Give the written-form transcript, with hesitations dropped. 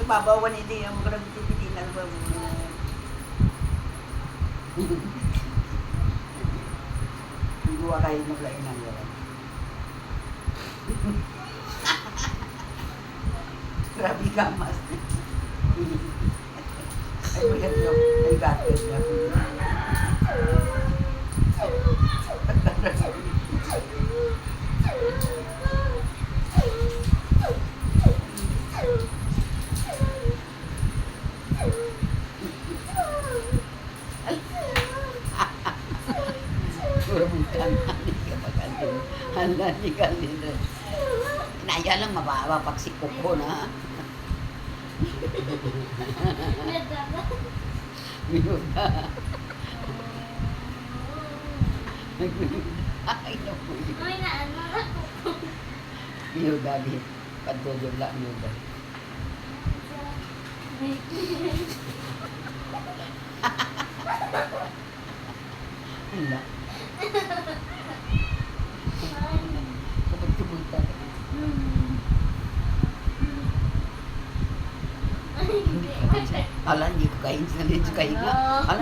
Babawan hindi ang mga nagtitigilan ba mo. Hindi ko kayo maglain ng wala. Grabe gamas. Ay, wala yun. Ay, gatin na. Puro mong kanani ka magandun. Hanani ka nila. Naya lang mababa pag si Coco na. Minuda. Ay, naku yun. Ay, naanak ako. Minuda, pantulog lang minuda. Wala. Kapag tumunta. Ay, hindi. Ala, hindi ko kain sa kain nga. Ala,